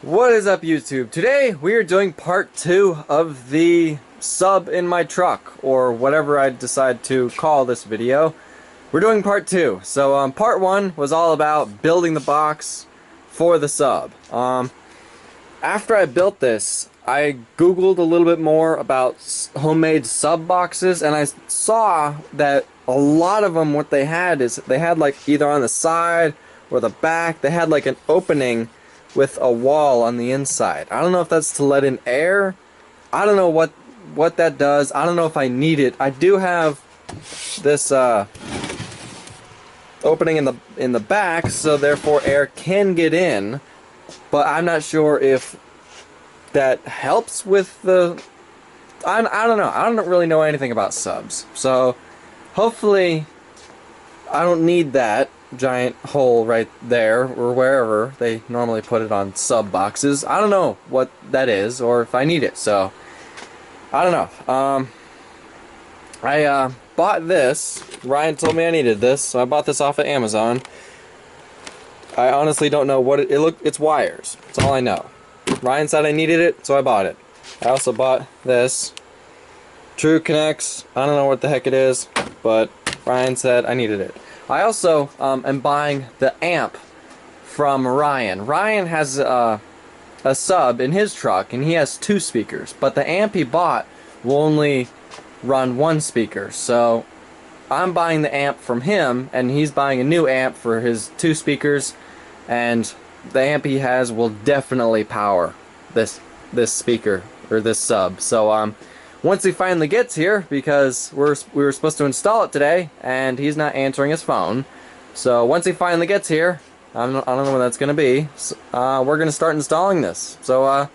What is up, YouTube? Today we are doing part 2 of the sub in my truck, or whatever I decide to call this video. We're doing part 2. So part 1 was all about building the box for the sub. After I built this, I googled a little bit more about homemade sub boxes, and I saw that a lot of them, what they had is they had like either on the side or the back, they had like an opening with a wall on the inside. I don't know if that's to let in air. I don't know what that does. I don't know if I need it. I do have this opening in the back, so therefore air can get in, but I'm not sure if that helps with the I don't know. I don't really know anything about subs. So hopefully I don't need that giant hole right there or wherever they normally put it on sub boxes. I don't know what that is or if I need it, so I don't know. I bought this. Ryan told me I needed this, so I bought this off of Amazon. I honestly don't know what it's wires. That's all I know. Ryan said I needed it, so I bought it. I also bought this True Connects. I don't know what the heck it is, but Ryan said I needed it. I also am buying the amp from Ryan. Ryan has a sub in his truck, and he has 2 speakers, but the amp he bought will only run 1 speaker. So I'm buying the amp from him, and he's buying a new amp for his 2 speakers, and the amp he has will definitely power this speaker or this sub. So once he finally gets here, because we were supposed to install it today, and he's not answering his phone. So once he finally gets here, I don't know when that's gonna be. So, we're gonna start installing this. So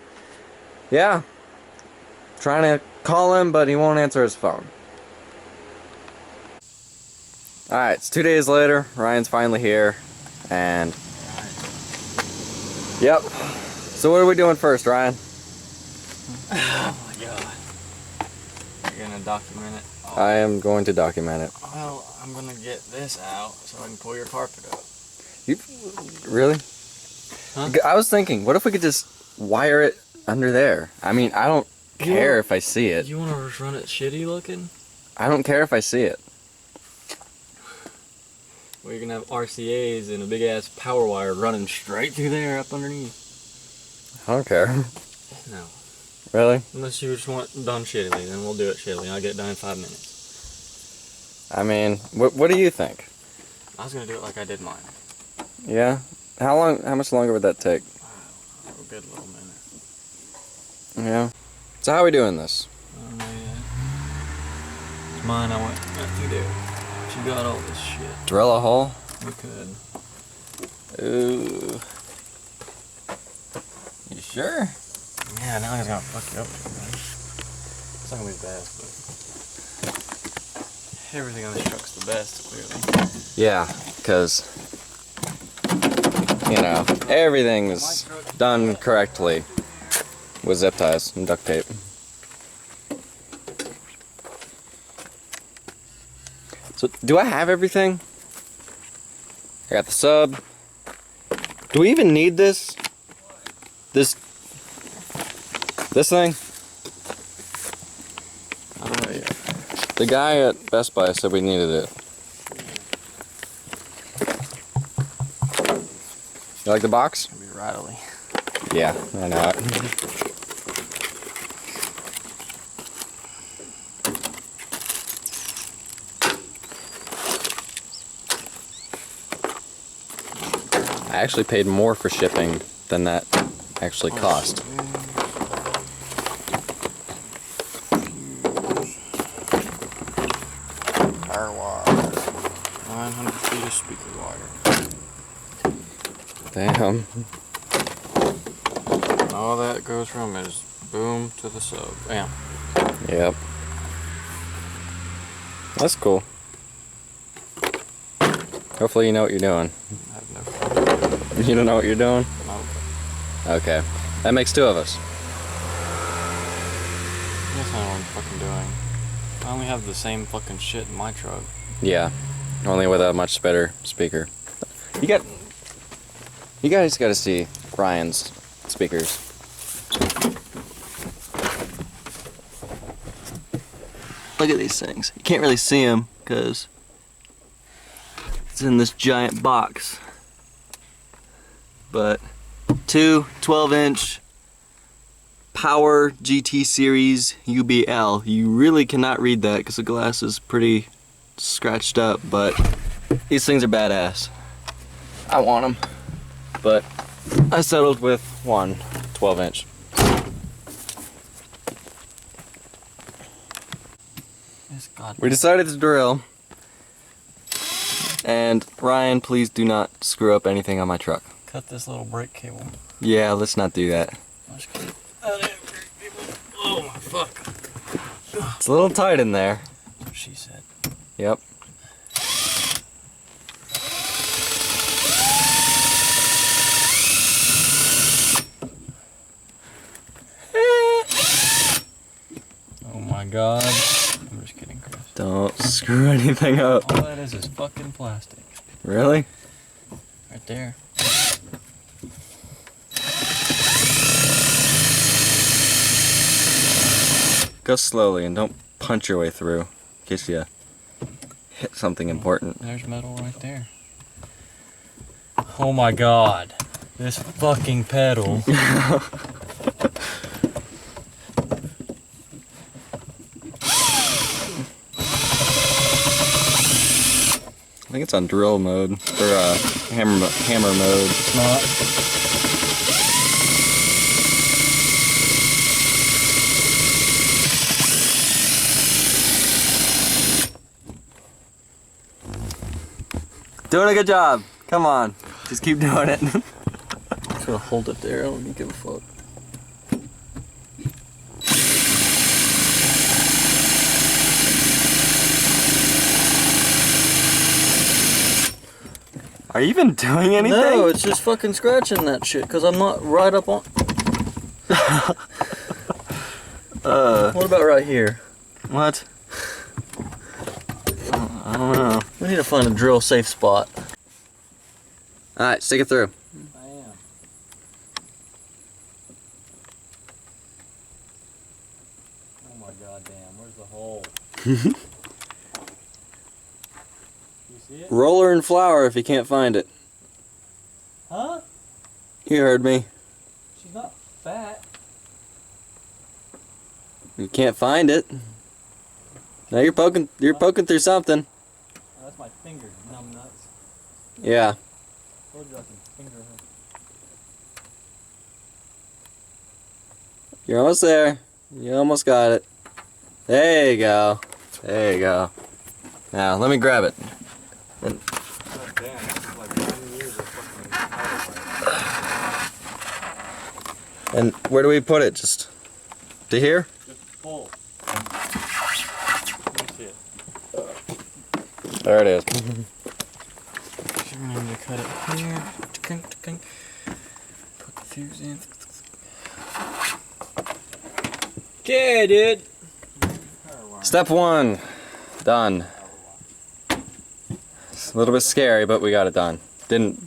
yeah, trying to call him, but he won't answer his phone. All right, it's 2 days later. Ryan's finally here, and yep. So what are we doing first, Ryan? Oh my god. You're gonna document it? Oh. I am going to document it. Well, I'm gonna get this out so I can pull your carpet up. You really? Huh? I was thinking, what if we could just wire it under there? I mean, I don't care if I see it. You wanna run it shitty looking? I don't care if I see it. Well, you're gonna have RCAs and a big ass power wire running straight through there up underneath. I don't care. No. Really? Unless you just want it done shittily, then we'll do it shittily. I'll get it done in 5 minutes. I mean, what do you think? I was gonna do it like I did mine. Yeah? How much longer would that take? A good little minute. Yeah. So how are we doing this? Oh man. It's mine, I went through there. She got all this shit. Drill a hole? We could. Ooh. You sure? Yeah, now it's gonna fuck you up too much. It's not gonna be the best, but everything on this truck's the best, clearly. Yeah, because, you know, everything is done correctly with zip ties and duct tape. So, do I have everything? I got the sub. Do we even need this? This thing? I don't know yet. The guy at Best Buy said we needed it. You like the box? It's gonna be rattly. Yeah, I know it. I actually paid more for shipping than that actually cost. Power wire. 900 feet of speaker wire. Damn. And all that goes from is boom to the sub. Bam. Yep. That's cool. Hopefully you know what you're doing. I have no fucking. You don't know what you're doing? Nope. Okay. That makes 2 of us. That's not what I'm fucking doing. I only have the same fucking shit in my truck. Yeah. Only with a much better speaker. You guys got to see Ryan's speakers. Look at these things. You can't really see them because it's in this giant box. But two 12-inch Power GT Series UBL. You really cannot read that because the glass is pretty scratched up, but these things are badass. I want them, but I settled with one 12-inch. We decided to drill, and Ryan, please do not screw up anything on my truck. Cut this little brake cable. Yeah, let's not do that. Oh my fuck. It's a little tight in there. That's what she said. Yep. Oh my god. I'm just kidding, Chris. Don't screw anything up. All that is fucking plastic. Really? Right there. Go slowly and don't punch your way through in case you hit something important. There's metal right there. Oh my god. This fucking pedal. I think it's on drill mode, or hammer mode. It's not. Doing a good job. Come on. Just keep doing it. I'm just gonna hold it there. I don't give a fuck. Are you even doing anything? No, it's just fucking scratching that shit because I'm not right up on. What about right here? What? I don't know. We need to find a drill safe spot. Alright, stick it through. I am. Oh my god damn, where's the hole? You see it? Roller and flour if you can't find it. Huh? You heard me. She's not fat. You can't find it. Now you're poking through something. Oh, that's my finger, numb nuts. Yeah. Told you I can finger her. You're almost there. You almost got it. There you go. There you go. Now let me grab it. And God damn, this is like 9 years of fucking And where do we put it? Just to here? just full. Let me see it. There it is. I'm gonna cut it here. Put the fuse in. Okay, dude. Step one. Done. It's a little bit scary, but we got it done. Didn't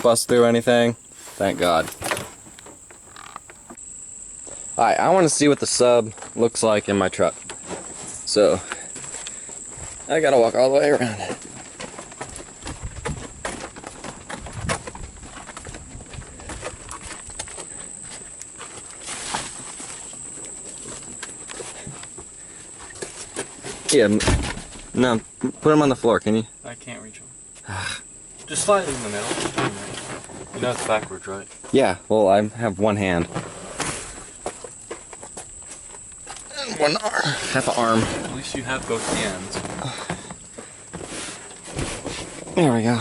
bust through anything. Thank God. Alright, I want to see what the sub looks like in my truck. So, I gotta walk all the way around it. Yeah, no, put them on the floor, can you? I can't reach them. Just slightly in the middle. You know it's backwards, right? Yeah, well, I have one hand. And one arm. Half an arm. At least you have both hands. There we go.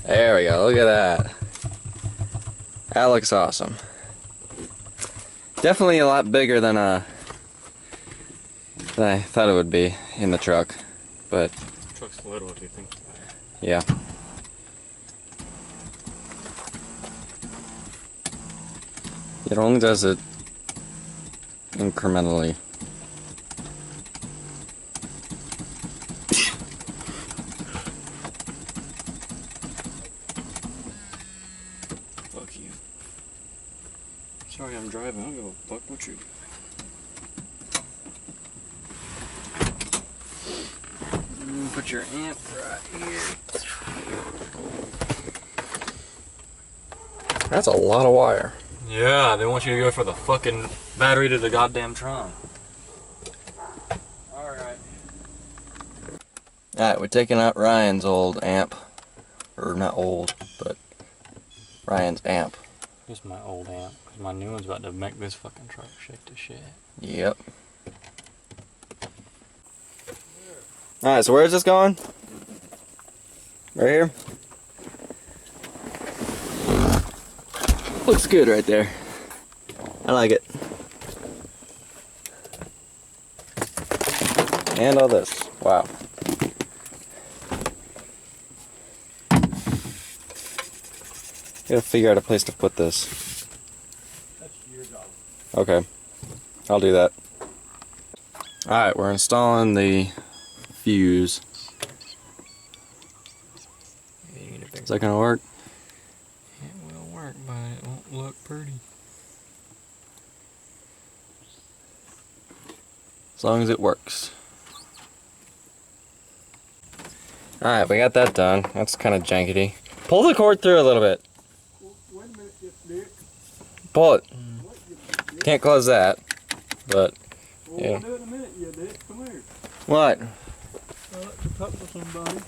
There we go, look at that. That looks awesome. Definitely a lot bigger than I thought it would be in the truck, but The truck's little if you think. yeah. It only does it incrementally. fuck you. Sorry, I'm driving. I don't give a fuck what you're doing. Put your amp right here. That's a lot of wire. Yeah, they want you to go for the fucking battery to the goddamn Tron. Alright. Alright, we're taking out Ryan's old amp. Or not old, but Ryan's amp. This is my old amp, because my new one's about to make this fucking truck shake to shit. Yep. Alright, so where is this going? Right here? Looks good right there. I like it. And all this. Wow. Gotta figure out a place to put this. That's your job. Okay. I'll do that. Alright, we're installing the fuse. Is that gonna work? It will work, but it won't look pretty. As long as it works. Alright, we got that done. That's kind of jankety. Pull the cord through a little bit. Wait a minute, Dick. Pull it. Can't close that, but Well, yeah. we'll do it in a minute, you Dick. Come here. What? I'll let you talk to somebody.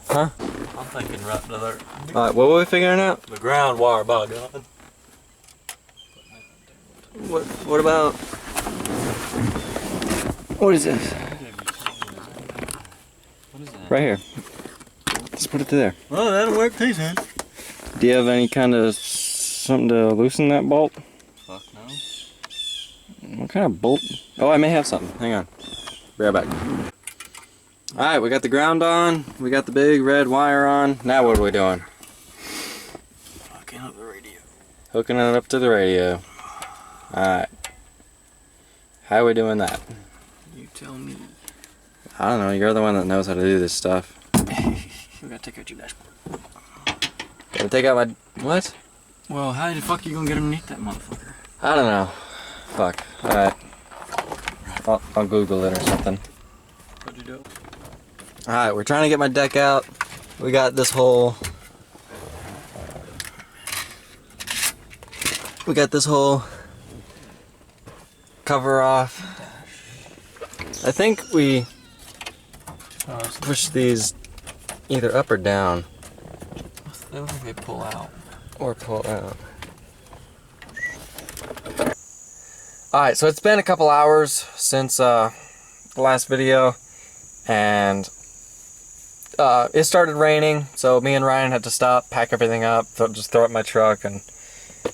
Huh? I'm thinking right to there. Alright, what were we figuring out? The ground wire, by God. What about... What is this? What is that? Right here. Just put it to there. Well, that'll work too, son. Do you have any kind of something to loosen that bolt? Fuck no. What kind of bolt? Oh, I may have something. Hang on. Be right back. Alright, we got the ground on. We got the big red wire on. Now what are we doing? Fucking up the radio. Hooking it up to the radio. Alright. How are we doing that? You tell me. I don't know. You're the one that knows how to do this stuff. We gotta take out your dashboard. Gotta take out my... What? Well, how the fuck you gonna get underneath that motherfucker? I don't know. Fuck. Alright. I'll Google it or something. What'd you do? Alright, we're trying to get my deck out. We got this whole... We got this whole cover off. I think we push these either up or down. They look like they pull out. Or pull out. Alright, so it's been a couple hours since the last video, and it started raining, so me and Ryan had to stop, pack everything up, just throw it in my truck, and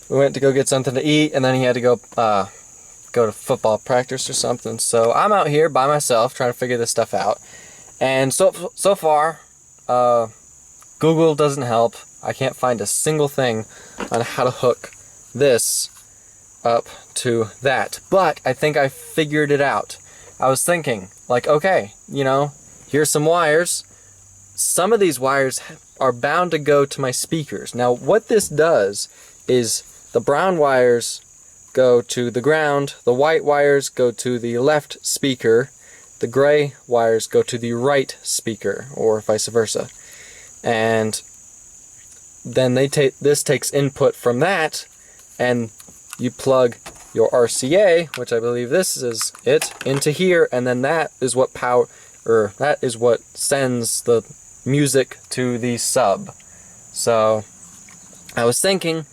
we went to go get something to eat, and then he had to go to football practice or something. So I'm out here by myself trying to figure this stuff out, and so far Google doesn't help. I can't find a single thing on how to hook this up to that, but I think I figured it out. I was thinking, like, okay, you know, here's some wires. Some of these wires are bound to go to my speakers. Now, what this does is the brown wires go to the ground, the white wires go to the left speaker, the gray wires go to the right speaker, or vice versa. And then this takes input from that, and you plug your RCA, which I believe this is it, into here, and then that is what that is what sends the music to the sub. So I was thinking,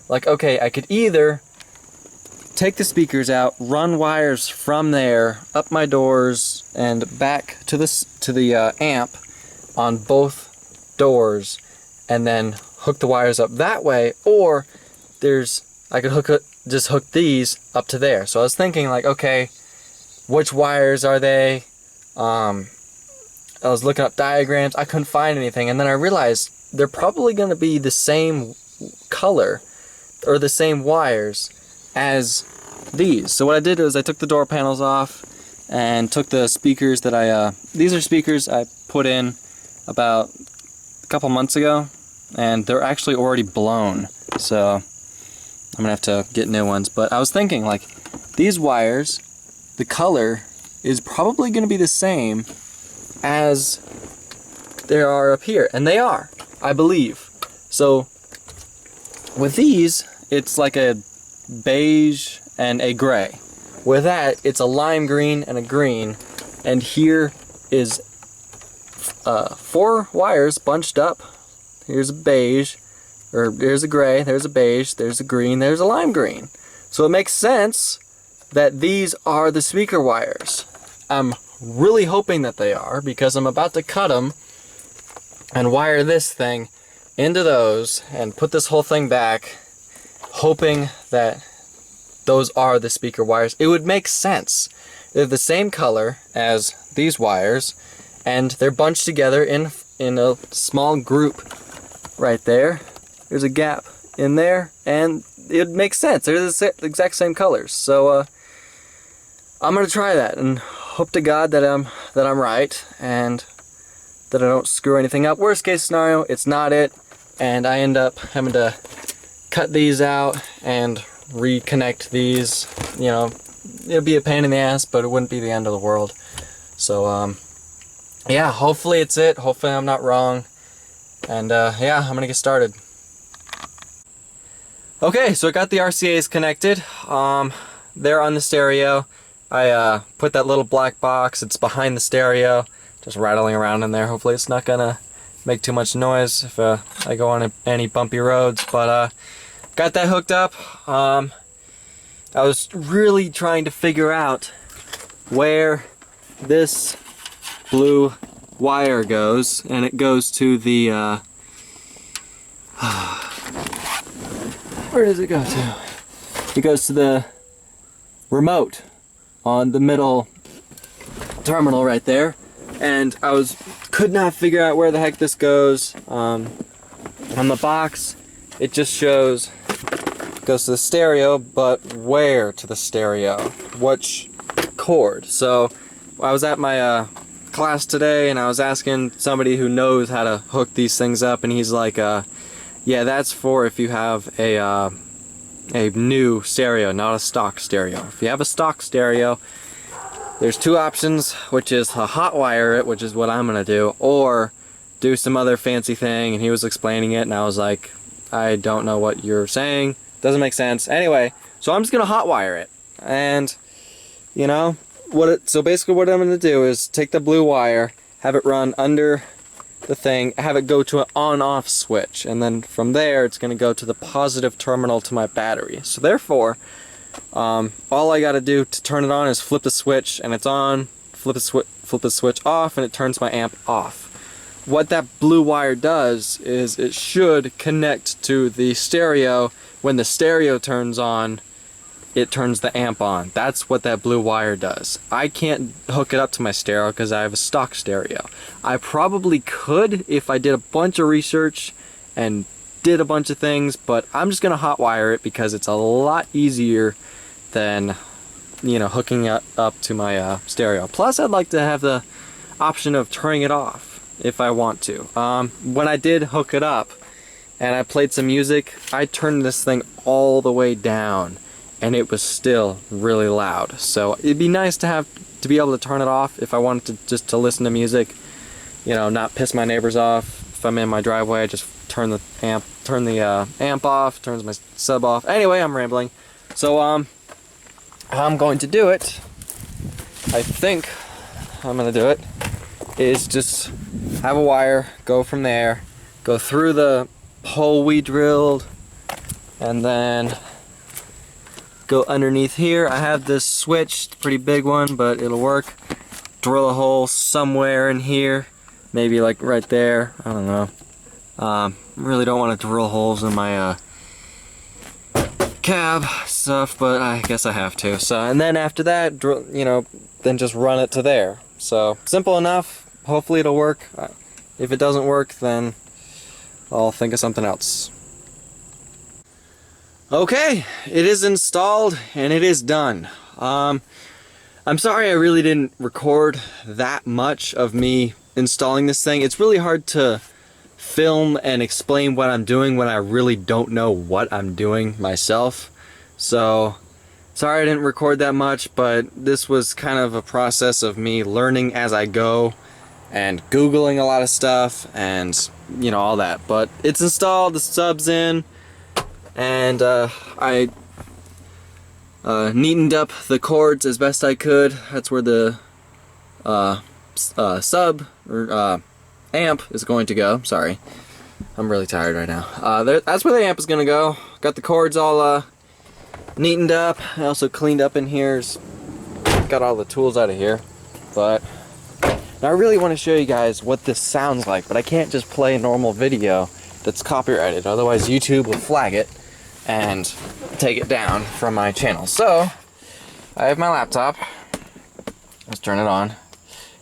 like, okay, I could either take the speakers out, run wires from there up my doors and back to the amp on both doors, and then hook the wires up that way, or I could just hook these up to there. So I was thinking, like, okay, which wires are they? I was looking up diagrams, I couldn't find anything, and then I realized they're probably going to be the same color or the same wires as these. So what I did was I took the door panels off and took the speakers that these are speakers I put in about a couple months ago, and they're actually already blown, so I'm gonna have to get new ones. But I was thinking, like, these wires, the color is probably gonna be the same as they are up here, and they are, I believe. So with these, it's like a beige and a gray. With that, it's a lime green and a green, and here is 4 wires bunched up. Here's a beige, or there's a gray, there's a beige, there's a green, there's a lime green. So it makes sense that these are the speaker wires. I'm really hoping that they are, because I'm about to cut them and wire this thing into those and put this whole thing back, hoping that those are the speaker wires. It would make sense. They're the same color as these wires, and they're bunched together in a small group right there. There's a gap in there, and it makes sense. They're the exact same colors. So I'm gonna try that and hope to God that I'm right and that I don't screw anything up. Worst case scenario, it's not it, and I end up having to cut these out and reconnect these. You know, it'll be a pain in the ass, but it wouldn't be the end of the world. So yeah, hopefully it's it. Hopefully I'm not wrong. And yeah, I'm gonna get started. Okay, so I got the RCAs connected. They're on the stereo. I put that little black box, it's behind the stereo, just rattling around in there. Hopefully it's not gonna make too much noise if I go on any bumpy roads, but got that hooked up. I was really trying to figure out where this blue wire goes, and it goes to the where does it go to? It goes to the remote on the middle terminal right there, and I could not figure out where the heck this goes. On the box it just shows it goes to the stereo, but where to the stereo, which cord? So I was at my class today and I was asking somebody who knows how to hook these things up, and he's like, yeah, that's for if you have a new stereo, not a stock stereo. If you have a stock stereo, there's 2 options, which is to hot wire it, which is what I'm gonna do, or do some other fancy thing. And he was explaining it, and I was like, I don't know what you're saying, doesn't make sense. Anyway, so I'm just gonna hot wire it, and you know so basically what I'm gonna do is take the blue wire, have it run under the thing, have it go to an on-off switch, and then from there it's going to go to the positive terminal to my battery. So therefore, all I got to do to turn it on is flip the switch and it's on, flip the switch off, and it turns my amp off. What that blue wire does is it should connect to the stereo. When the stereo turns on, it turns the amp on. That's what that blue wire does. I can't hook it up to my stereo because I have a stock stereo. I probably could if I did a bunch of research and did a bunch of things, but I'm just gonna hot wire it because it's a lot easier than, you know, hooking it up to my stereo. Plus, I'd like to have the option of turning it off if I want to. When I did hook it up and I played some music, I turned this thing all the way down, and it was still really loud. So it'd be nice to be able to turn it off if I wanted to listen to music, you know, not piss my neighbors off. If I'm in my driveway, I just turn the amp off, turns my sub off. Anyway, I'm rambling. So how I'm going to do it, I think I'm gonna do it, is just have a wire, go from there, go through the hole we drilled, and then go underneath here. I have this switch, pretty big one, but it'll work. Drill a hole somewhere in here, maybe like right there, I don't know. Really don't want to drill holes in my cab stuff, but I guess I have to. So, and then after that, you know, then just run it to there. So simple enough. Hopefully it'll work. If it doesn't work, then I'll think of something else. Okay, it is installed and it is done. I'm sorry I really didn't record that much of me installing this thing. It's really hard to film and explain what I'm doing when I really don't know what I'm doing myself. So sorry I didn't record that much, but this was kind of a process of me learning as I go and Googling a lot of stuff and, you know, all that. But it's installed, the sub's in, and I neatened up the cords as best I could. That's where the sub or amp is going to go. Sorry, I'm really tired right now. That's where the amp is going to go. Got the cords all neatened up. I also cleaned up in here. Got all the tools out of here. But now I really want to show you guys what this sounds like, but I can't just play a normal video that's copyrighted. Otherwise YouTube will flag it and take it down from my channel. So I have my laptop. Let's turn it on.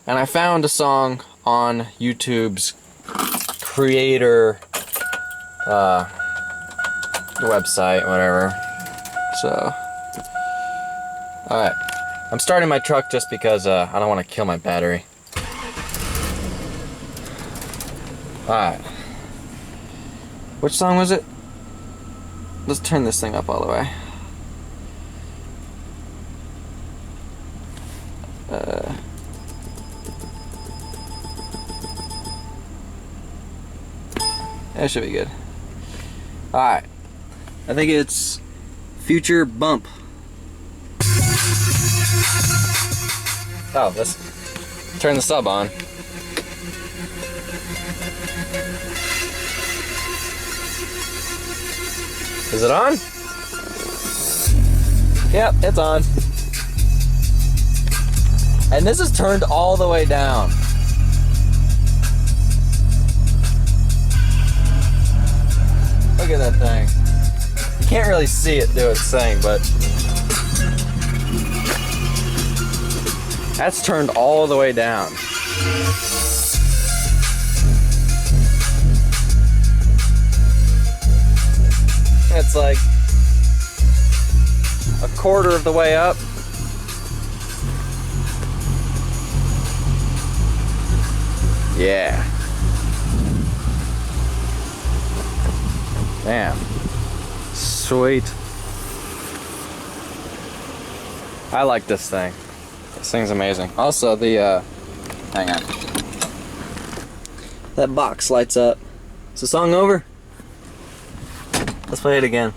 And I found a song on YouTube's creator website, whatever. So, alright. I'm starting my truck just because I don't want to kill my battery. Alright. Which song was it? Let's turn this thing up all the way. That should be good. Alright. I think it's Future Bump. Oh, let's turn the sub on. Is it on? Yep, it's on. And this is turned all the way down. Look at that thing. You can't really see it do its thing, but that's turned all the way down. It's like a quarter of the way up. Yeah. Damn. Sweet. I like this thing. This thing's amazing. Also, the, hang on. That box lights up. Is the song over? Let's play it again.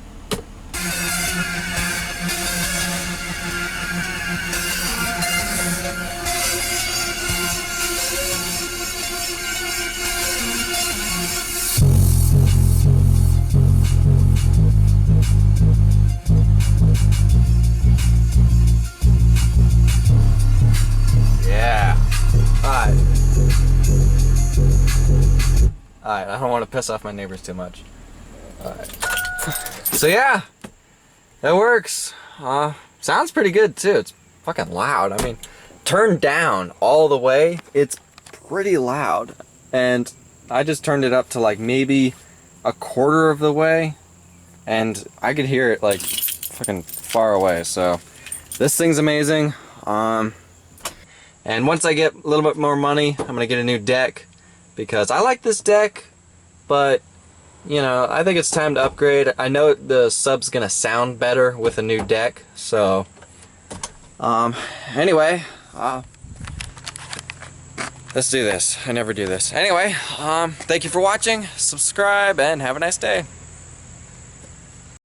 Yeah. Alright. Alright, I don't want to piss off my neighbors too much. Alright. So yeah, that works. Sounds pretty good too. It's fucking loud. I mean, turned down all the way, it's pretty loud. And I just turned it up to like maybe a quarter of the way, and I could hear it like fucking far away. So this thing's amazing. And once I get a little bit more money, I'm gonna get a new deck, because I like this deck, but you know, I think it's time to upgrade. I know the sub's gonna sound better with a new deck, so anyway, let's do this. I never do this. Anyway, thank you for watching, subscribe, and have a nice day.